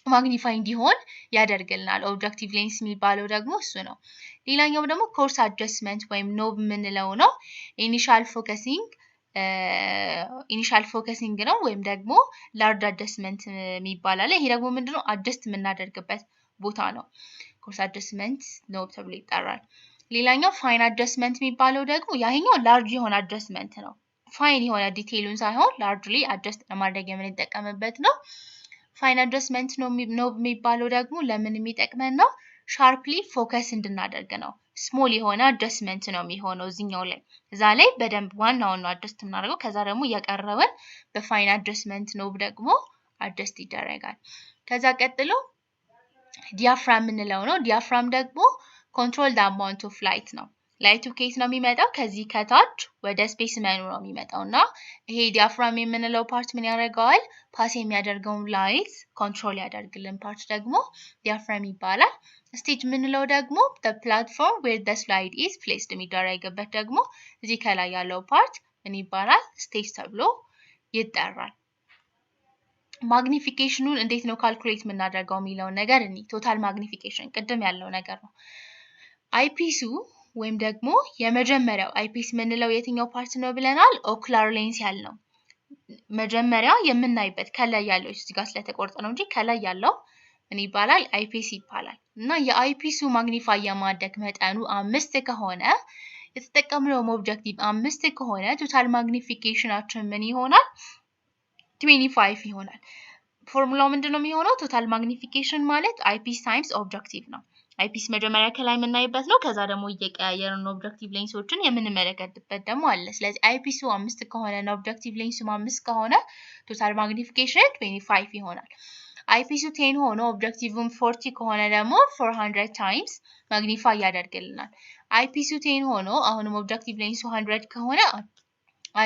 ማግኒፋይ እንዲሆን ያደርግልናል። ኦብጀክቲቭ ሌንስ የሚባለው ደግሞ እሱ ነው። ሌላኛው ደግሞ ኮርስ አድጀስትመንት ወይም ኖብ የምንለው ነው። ኢኒሻል ፎከሲንግ ነው ወይም ደግሞ ላርጅ አድጀስትመንት የሚባል አለ። ይሄ ደግሞ ምንድነው? አድጀስት የምናደርግበት ቦታ ነው። ኮርስ አድጀስትመንት ኖብ ተብሎ ይጠራል። ሌላኛው ፋይን አድጀስትመንት የሚባለው ደግሞ ያኛው ላርጅ የሆነ አድጀስትመንት ነው። ፋይን የሆነ ዲቴይሉን ሳይሆን ላርጅሊ አድጀስት ለማድረግ የምንጠቀምበት ነው። ፋይን አድጀስትመንት ነው የሚባለው ደግሞ ለምን የሚጠቅመን ነው? ሻርፕሊ ፎከስ እንድናደርግ ነው። ስሞል የሆነ አጀስትመንት ነው የሚሆነው እዚህኛው ላይ እዛ ላይ በደንብ ዋናውን ነው አጀስት የምናደርገው ከዛ ደግሞ እያቀረበን በፋይን አጀስትመንት ነው ደግሞ አጀስት ይደረጋል ከዛ ቀጥሎ ዲያፍራም እንለው ነው ዲያፍራም ደግሞ ኮንትሮል the amount of light ነው ላይቱ ከየት ነው የሚመጣው ከዚህ ከታች ወደ ስፔስመኑ ነው የሚመጣውና ይሄ ዲያፍራም የምንለው ፓርት ምን ያደርጋል ፓስ የሚያደርገውን ላይት ኮንትሮል ያደርግልን ፓርት ደግሞ ዲያፍራም ይባላል ስቴጅ የምንለው ደግሞ the platform where the slide is placed የሚደረግበት ደግሞ እዚህ ከላይ ያለው ፓርት ምን ይባላል ስቴጅ ተብሎ ይጠራል ማግኒፊኬሽኑን እንዴት ነው ካልኩሌት የምናደርገው የሚለው ነገር እኒ ቶታል ማግኒፊኬሽን ቅድም ያለው ነገር ነው አይፒሱ ወይም ደግሞ የመጀመሪያው አይፒስ የምንለው የትኛው ፓርት ነው ብለናል ኦኩላር ሌንስ ያለው መጀመሪያ የምናይበት ከላይ ያለው እዚህ ጋር ስለተቆርጠ ነው እንጂ ከላይ ያለው ምን ይባላል አይፒስ ይባላል እና የአይፒሱ ማግኒፋይ የማድረግ መጠኑ 5 ከሆነ የተጠቀምነው ኦብጀክቲቭ 5 ከሆነ ቶታል ማግኒፊኬሽናችን ምን ይሆናል 25 ይሆናል ፎርሙላው ምንድነው የሚሆነው ቶታል ማግኒፊኬሽን ማለት አይፒስ ታይምስ ኦብጀክቲቭ ነው አይፒስ መጀመሪያ ከላይ የምናይበት ነው ከዛ ደግሞ እየቀያየርን ኦብጀክቲቭ ሌንሶችን የምንመለከትበት ደግሞ አለ ስለዚህ አይፒሱ 5 ከሆነ እና ኦብጀክቲቭ ሌንሱ 5 ከሆነ ቶታል ማግኒፊኬሽን 25 ይሆናል አይፒሱ 10 ሆኖ ኦብጀክቲቭም 40 ከሆነ ደግሞ 400 ታይምስ ማግኒፋይ ያደርግልናል አይፒሱ 10 ሆኖ አሁንም ኦብጀክቲቭ ሌንሱ 100 ከሆነ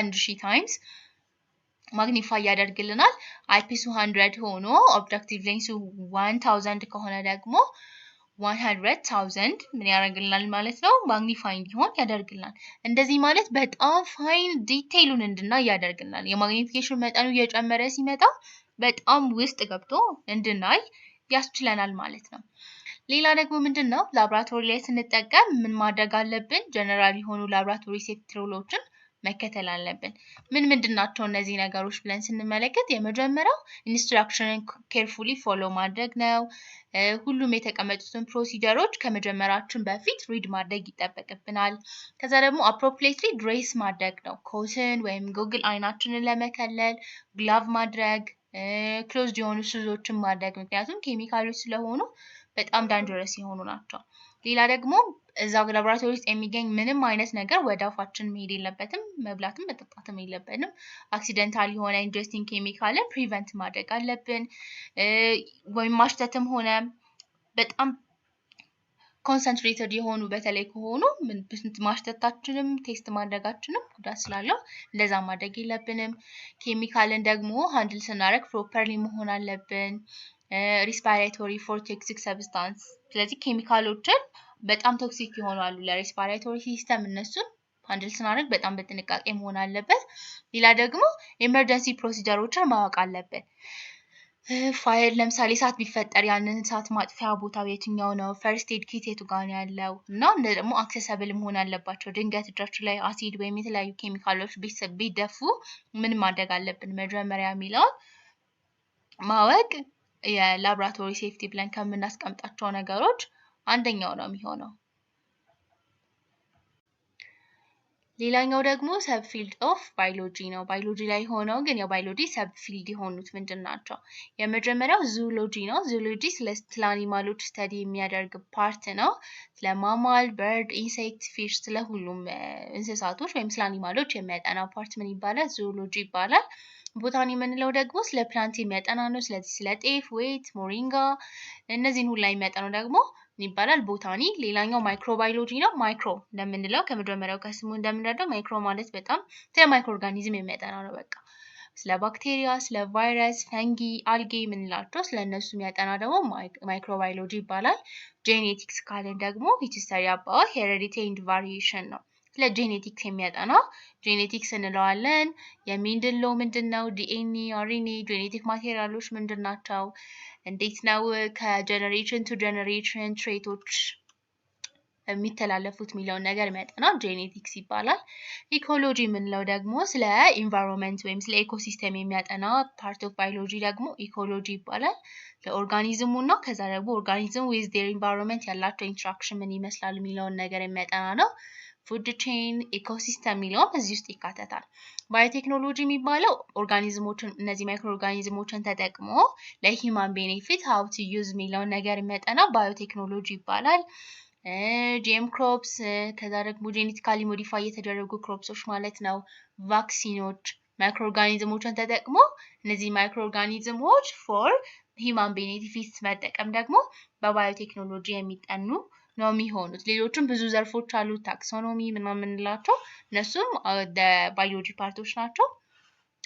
1000 ታይምስ ማግኒፋይ ያደርግልናል አይፒሱ 100 ሆኖ ኦብጀክቲቭ ሌንሱ 1000 ከሆነ ደግሞ 100,000 ምን ያደርግልናል ማለት ነው ማግኒፋይ እንዲሆን ያደርግልናል እንደዚህ ማለት በጣም ፋይን ዲቴይሉን እንድናይ ያደርግልናል የማግኒፊኬሽን መጠኑ እየጨመረ ሲመጣ በጣም ውስጥ ገብቶ እንድናይ ያስችለናል ማለት ነው ሌላ ደግሞ ምንድነው ላብራቶሪ ላይ ስንጠቀም ምን ማድረግ አለብን ጀነራል የሆኑ ላብራቶሪ ሴፍቲ ሩሎችን መከተል አለብን ምን ምንድናቸው እነዚህ ነገሮች ብለን ስንመለከት የመጀመሪያው ኢንስትራክሽንን ኬርፉሊ ፎሎ ማድረግ ነው ሁሉም የተቀመጡትን ፕሮሲጀሮች ከመጀመራችን በፊት ሪድ ማድረግ ይጠበቅብናል ከዛ ደግሞ አፕሮፕሪየትሊ ድሬስ ማድረግ ነው ኮትን ወይም ጎግል አይናችንን ለመከለል ግላቭ ማድረግ ክሎዝድ የሆኑ ሹዞችን ማድረግ ምክንያቱም ኬሚካሎች ስለሆኑ በጣም ዳንጀረስ የሆኑ ናቸው ሌላ ደግሞ እዛው ላብራቶሪ ውስጥ የሚገኝ ምንም አይነት ነገር ወደ አፋችን መሄድ የለበትም መብላትም መጠጣትም የለብንም አክሲደንታል የሆነ ኢንጀስቲንግ ኬሚካልን ፕሪቨንት ማድረግ አለብን ወይም ማሽተትም ሆነ በጣም ኮንሰንትሬትድ የሆኑ በተለይ ከሆኑ ማሽተታችንም ቴስት ማድረጋችንም ጉዳት ስላለው እንደዛ ማድረግ የለብንም ኬሚካልን ደግሞ ሃንድል ስናደርግ ፕሮፐርሊ መሆን አለብን ሪስፓይሬቶሪ ፎር ቶክሲክ ሰብስታንስ ስለዚህ ኬሚካሎችን በጣም ቶክሲክ ይሆናሉ ለሪስፓይሬቶሪ ሲስተም እነሱን ሃንድል ስናደርግ በጣም በጥንቃቄ መሆን አለበት ሌላ ደግሞ ኤመርጀንሲ ፕሮሲጀሮችን ማወቅ አለብን ፋየር ለምሳሌ እሳት ቢፈጠር ያንን እሳት ማጥፊያ ቦታው የትኛው ነው ፈርስት ኤድ ኪት የቱ ጋር ነው ያለው እና ደግሞ አክሰሰብል መሆን አለባቸው ድንገት እጃችን ላይ አሲድ ወይም የተለያዩ ኬሚካሎች ቢደፉ ምን ማድረግ አለብን መጀመሪያ የሚለውን ማወቅ የላብራቶሪ ሴፍቲ ብለን ከምናስቀምጣቸው ነገሮች አንደኛው ነው የሚሆነው ሌላኛው ደግሞ ሰብ ፊልድ ኦፍ ባዮሎጂ ነው ባዮሎጂ ላይ ሆነው ግን የባዮሎጂ ሰብ ፊልድ የሆኑት ምንድናቸው የመጀመሪያው ዙሎጂ ነው ዙሎጂ ስለ አኒማሎች ስተዲ የሚያደርግ ፓርት ነው ስለ ማማል በርድ ኢንሴክት ፊሽ ስለ ሁሉም እንስሳቶች ወይም ስለ አኒማሎች የሚያጠና ፓርት ምን ይባላል ዙሎጂ ይባላል ቦታኒ የምንለው ደግሞ ስለ ፕላንት የሚያጠና ነው ስለዚህ ስለ ጤፍ ዌት ሞሪንጋ እነዚህን ሁሉ የሚያጠናው ደግሞ ይባላል ቦታኒ ሌላኛው ማይክሮባዮሎጂ ነው ማይክሮ እንደምንለው ከመጀመሪያው ከስሙ እንደምንረዳው ማይክሮ ማለት በጣም ስለ ማይክሮ ኦርጋኒዝም የሚያጠና ነው በቃ ስለ ባክቴሪያ ስለ ቫይረስ ፈንጊ አልጌ የምንላቸው ስለነሱ የሚያጠና ደግሞ ማይክሮባዮሎጂ ይባላል ጄኔቲክስ ካለን ደግሞ which is study about heredity and variation ነው ስለ ጄኔቲክስ የሚያጠና ጄኔቲክስ እንለዋለን የሚንድለው ምንድነው ዲኤንኤ አርኤንኤ ጄኔቲክ ማቴሪያሎች ምንድናቸው እንዴት ነው ከጀነሬሽን ቱ ጀነሬሽን ትሬቶች የሚተላለፉት የሚለውን ነገር የሚያጠና ጄኔቲክስ ይባላል ኢኮሎጂ የምንለው ደግሞ ስለ ኢንቫይሮንመንት ወይም ስለ ኢኮሲስተም የሚያጠና ፓርት ኦፍ ባዮሎጂ ደግሞ ኢኮሎጂ ይባላል ለኦርጋኒዝሙ እና ከዛ ደግሞ ኦርጋኒዝም with their environment ያላቸው ኢንተራክሽን ምን ይመስላል የሚለውን ነገር የሚያጠና ነው ፉድ ቼን ኢኮሲስተም የሚለውም እዚህ ውስጥ ይካተታል ባዮቴክኖሎጂ የሚባለው ኦርጋኒዝሞችን እነዚህ ማይክሮ ኦርጋኒዝሞችን ተጠቅሞ ለሂማን ቤኔፊት how to use የሚለውን ነገር የሚያጠና ባዮቴክኖሎጂ ይባላል ጂኤም ክሮፕስ ከዛ ደግሞ ጄኔቲካሊ ሞዲፋይ የተደረጉ ክሮፕሶች ማለት ነው ቫክሲኖች ማይክሮ ኦርጋኒዝሞችን ተጠቅሞ እነዚህ ማይክሮ ኦርጋኒዝሞች ፎር ሂማን ቤኔፊትስ መጠቀም ደግሞ በባዮቴክኖሎጂ የሚጠኑ ነው የሚሆኑት ሌሎችም ብዙ ዘርፎች አሉ ታክሶኖሚ ምናምን እንላቸው እነሱም ባዮሎጂ ፓርቶች ናቸው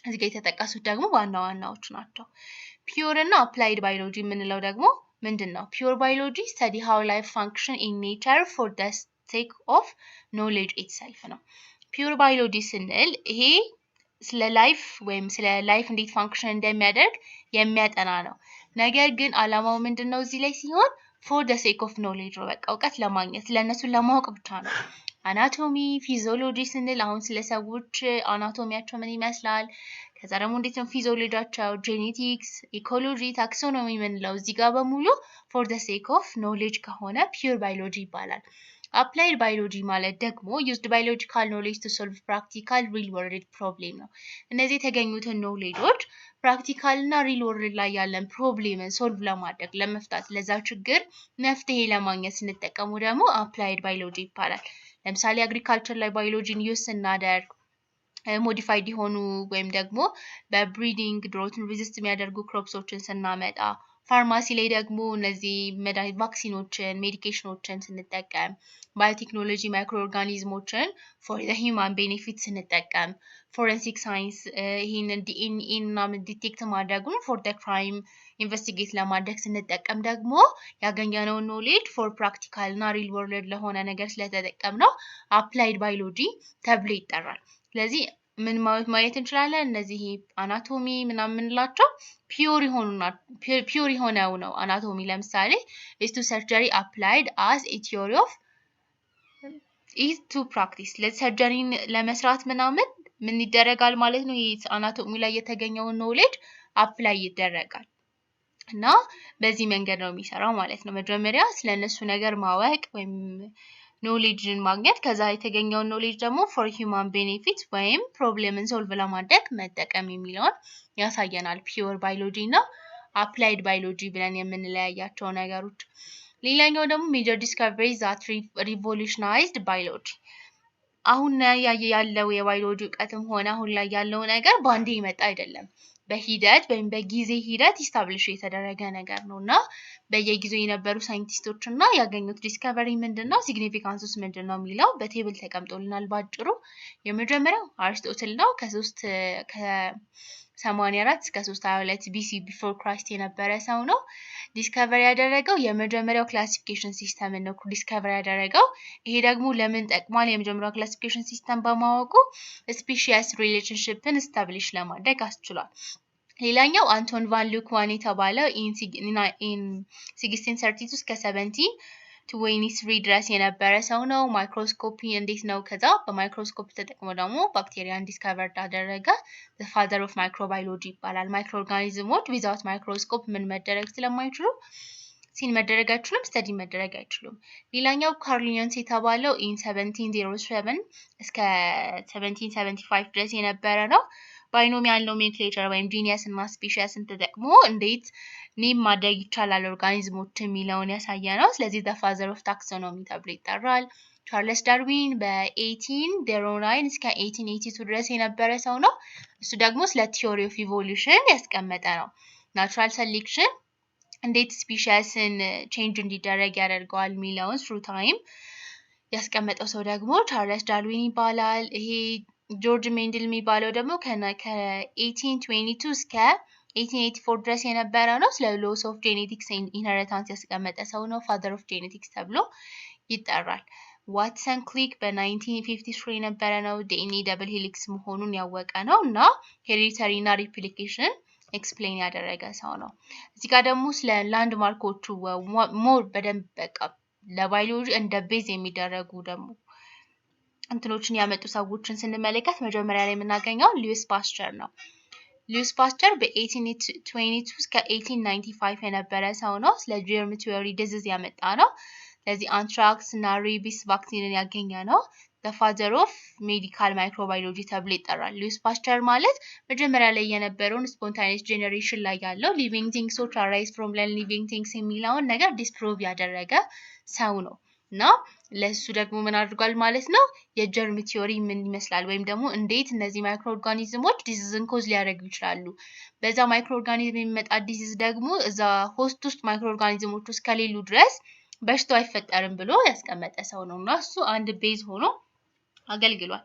እዚህ ጋር የተጠቀሱት ደግሞ ዋና ዋናዎች ናቸው ፒዩር እና አፕላይድ ባዮሎጂ የምንለው ደግሞ ምንድነው ፒዩር ባዮሎጂ study how life function in nature for the sake of knowledge itself ነው ፒዩር ባዮሎጂ ስንል ይሄ ስለ ላይፍ ወይም ስለ ላይፍ እንዴት ፋንክሽን እንደሚያደርግ የሚያጠና ነው ነገር ግን አላማው ምንድነው እዚህ ላይ ሲሆን for the sake of knowledge ነው በቃ እውቀት ለማግኘት ለነሱ ለማወቅ ብቻ ነው አናቶሚ ፊዚዮሎጂ ስንል አሁን ስለ ሰዎች አናቶሚያቸው ምን ይመስላል ከዛ ደግሞ እንዴት ነው ፊዚዮሎጂያቸው ጄኔቲክስ ኢኮሎጂ ታክሶኖሚ ምንለው እዚህ ጋር በሙሉ for the sake of knowledge ከሆነ pure biology ይባላል applied biology ማለት ደግሞ used biological knowledge to solve practical real world problem ነው እነዚህ የተገኙትን ኖሌጆች ፕራክቲካል እና ሪል ወርልድ ላይ ያለን ፕሮብሌምን ሶልቭ ለማድረግ ለመፍታት ለዛ ችግር መፍትሄ ለማግኘት ስንጠቀሙ ደግሞ applied biology ይባላል ለምሳሌ አግሪካልቸር ላይ ባዮሎጂን ዩዝ ስናደርግ ሞዲፋይድ የሆኑ ወይም ደግሞ በብሪዲንግ ድሮትን ሬዚስት የሚያደርጉ ክሮፕሶችን ስናመጣ ፋርማሲ ላይ ደግሞ እነዚህ መድኃኒት ቫክሲኖችን ሜዲኬሽኖችን ስንጠቀም ባዮቴክኖሎጂ ማይክሮ ኦርጋኒዝሞችን for the human benefit ስንጠቀም ፎረንሲክ ሳይንስ ይሄንን ዲኤንኤ እና ዲቴክት ማድረጉን for the crime ኢንቨስቲጌት ለማድረግ ስንጠቀም ደግሞ ያገኘነው ኖሌጅ for practical እና real world ለሆነ ነገር ስለተጠቀምነው applied biology ተብሎ ይጠራል ስለዚህ ምን ማየት እንችላለን እነዚህ አናቶሚ ምናምን ላቸው ፒዩር የሆነው ነው አናቶሚ ለምሳሌ is to surgery applied as a theory of is to practice ለሰርጀሪን ለመስራት ምናምን ምን ይደረጋል ማለት ነው ይሄ አናቶሚ ላይ የተገኘው ኖሌጅ አፕላይ ይደረጋል እና በዚህ መንገድ ነው የሚሰራው ማለት ነው መጀመሪያ ስለነሱ ነገር ማወቅ ወይም ኖሌጅን ማግኘት ከዛ የተገኘው ኖሌጅ ደግሞ for human benefit ወይም ፕሮብሌምን ሶልቭ ለማድረግ መጠቀም የሚለውን ያሳየናል ፒዩር ባዮሎጂ እና አፕላይድ ባዮሎጂ ብለን የምንለያያቸው ነገሮች ሌላኛው ደግሞ ሜጀር ዲስከቨሪስ that revolutionized biology አሁን ያለው የባዮሎጂ ዕውቀትም ሆነ አሁን ላይ ያለው ነገር ባንዴ ይመጣ አይደለም በሂደት ወይም በጊዜ ሂደት ኢስታብሊሽ የተደረገ ነገር ነውና በየጊዜው የነበሩ ሳይንቲስቶችና ያገኙት ዲስከቨሪ ምንድነው ሲግኒፊካንሱስ ምንድነው የሚለው በቴብል ተቀምጦልናል ባጭሩ የመጀመሪያው አሪስቶትል ነው ከ84 እስከ 322 BC before Christ የነበረ ሰው ነው ዲስከቨሪ ያደረገው የመጀመሪያው ክላሲፊኬሽን ሲስተም ነው ዲስከቨሪ ያደረገው ይሄ ደግሞ ለምን ጠቅሟል የመጀመሪያው ክላሲፊኬሽን ሲስተም በማወቁ ስፔሺስ ሪሌሽንሺፕን ስታብሊሽ ለማድረግ አስችሏል ሌላኛው አንቶን ቫን ሉክዋን የተባለው in 1632 እስከ 1723 ድረስ የነበረ ሰው ነው ማይክሮስኮፒ እንዴት ነው ከዛ በማይክሮስኮፕ ተጠቅሞ ደግሞ ባክቴሪያን ዲስከቨር አደረገ the father of microbiology ይባላል ማይክሮ ኦርጋኒዝሞች without microscope ምን መደረግ ስለማይችሉ ሲን መደረግ አይችሉም ስተዲ መደረግ አይችሉም ሌላኛው ካርል ሊንስ የተባለው in 1707 እስከ 1775 ድረስ የነበረ ነው ባይኖሚያል ኖሜንክሌቸር ወይም ጂኒየስ እና ስፔሺስን ተጠቅሞ እንዴት ኔም ማድረግ ይቻላል ኦርጋኒዝሞች የሚለውን ያሳየ ነው ስለዚህ the father of taxonomy ተብሎ ይጠራል ቻርልስ ዳርዊን በ1809 እስከ 1882 ድረስ የነበረ ሰው ነው እሱ ደግሞ ስለ ቲዮሪ ኦፍ ኢቮሉሽን ያስቀመጠ ነው ናቹራል ሴሌክሽን እንዴት ስፔሺስን ቼንጅ እንዲደረግ ያደርጋል የሚለውን through time ያስቀመጠው ሰው ደግሞ ቻርልስ ዳርዊን ይባላል ይሄ ጆርጅ ሜንድል የሚባለው ደግሞ ከ1822 እስከ 1884 ድረስ የነበረ ነው ስለ ሎስ ኦፍ ጄኔቲክስ ኤንድ ኢንሄሪታንስ ያስቀመጠ ሰው ነው ፋዘር ኦፍ ጄኔቲክስ ተብሎ ይጠራል ዋትሰን ክሊክ በ1953 የነበረ ነው ዲኤንኤ ደብል ሄሊክስ መሆኑን ያወቀ ነው እና ሄሪዲተሪ እና ሪፕሊኬሽን ኤክስፕሌን ያደረገ ሰው ነው እዚህ ጋር ደግሞ ስለ ላንድ ማርኮቹ ሞር በደንብ በቃ ለባዮሎጂ እንደ ቤዝ የሚደረጉ ደግሞ እንትኖችን ያመጡ ሰዎችን ስንመለከት መጀመሪያ ላይ የምናገኘው ሉዊስ ፓስቸር ነው ሉዊስ ፓስቸር በ1822 እስከ 1895 የነበረ ሰው ነው ስለ ጀርም ቲዮሪ ዲዚዝ ያመጣ ነው ስለዚህ አንትራክስ እና ሬቢስ ቫክሲንን ያገኘ ነው the father of medical microbiology ተብሎ ይጠራል ሉዊስ ፓስቸር ማለት መጀመሪያ ላይ የነበረውን ስፖንታኒየስ ጄነሬሽን ላይ ያለው living things which arise from living things የሚለውን ነገር ዲስፕሮቭ ያደረገ ሰው ነው እና ለሱ ደግሞ ምን አድርጓል ማለት ነው የጀርም ቲዮሪ ምን ይመስላል ወይም ደግሞ እንዴት እነዚህ ማይክሮ ኦርጋኒዝሞች ዲዚዝን ኮዝ ሊያደርጉ ይችላሉ በዛ ማይክሮ ኦርጋኒዝም የሚመጣ ዲዚዝ ደግሞ እዛ ሆስት ውስጥ ማይክሮ ኦርጋኒዝሞች ውስጥ ከሌሉ ድረስ በሽታው አይፈጠርም ብሎ ያስቀመጠ ሰው ነውና እሱ አንድ ቤዝ ሆኖ አገልግሏል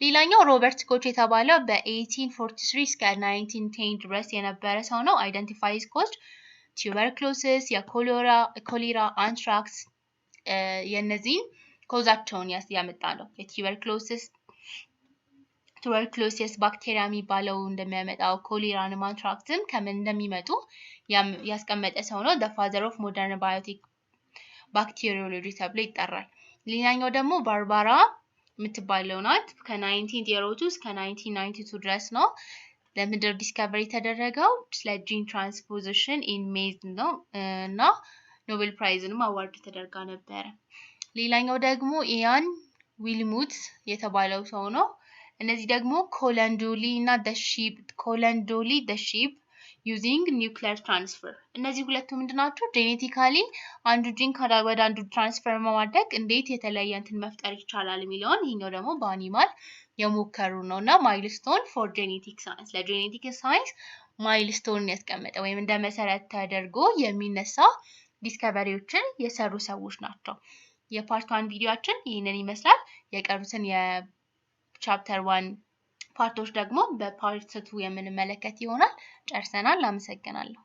ሌላኛው ሮበርት ኮች የተባለው በ1843 እስከ 1910 ድረስ የነበረ ሰው ነው አይደንቲፋይዝ ኮች ቱበርክሎሲስ የኮሌራ አንትራክስ የነዚህን ኮዛቸውን ያመጣ ነው የቱበርክሎሲስ ባክቴሪያ የሚባለው እንደሚያመጣው ኮሌራንም አንትራክስም ከምን እንደሚመጡ ያስቀመጠ ሰው ነው the father of modern biotic bacteriology ተብሎ ይጠራል ሌላኛው ደግሞ ባርባራ የምትባለው ናት ከ1902 እስከ 1992 ድረስ ነው ለምድር ዲስከቨሪ ተደረገው ስለ ጂን ትራንስፖዚሽን ኢን ሜዝ ነው እና ኖቤል ፕራይዝንም አዋርድ ተደርጋ ነበር ሌላኛው ደግሞ ኢያን ዊልሙት የተባለው ሰው ነው እነዚህ ደግሞ ኮለንዶሊ እና the sheep using nuclear transfer እነዚህ ሁለቱ ምንድናቸው ጄኔቲካሊ አንዱ ጂን ወደ አንዱ ትራንስፈር ማድረግ እንዴት የተለያየ እንትን መፍጠር ይቻላል የሚለውን ይሄኛው ደግሞ በአኒማል የሞከሩ ነውና ማይልስቶን ፎር ጄኔቲክ ሳይንስ ለጄኔቲክ ሳይንስ ማይልስቶን ያስቀመጠ ወይም እንደ መሰረት ተደርጎ የሚነሳ ዲስከቨሪዎችን የሰሩ ሰዎች ናቸው የፓርት 1 ቪዲዮአችን ይሄንን ይመስላል የቀሩትን የቻፕተር 1 ፓርቶች ደግሞ በፓርት 2 የምንመለከት ይሆናል ጨርሰናል አመሰግናለሁ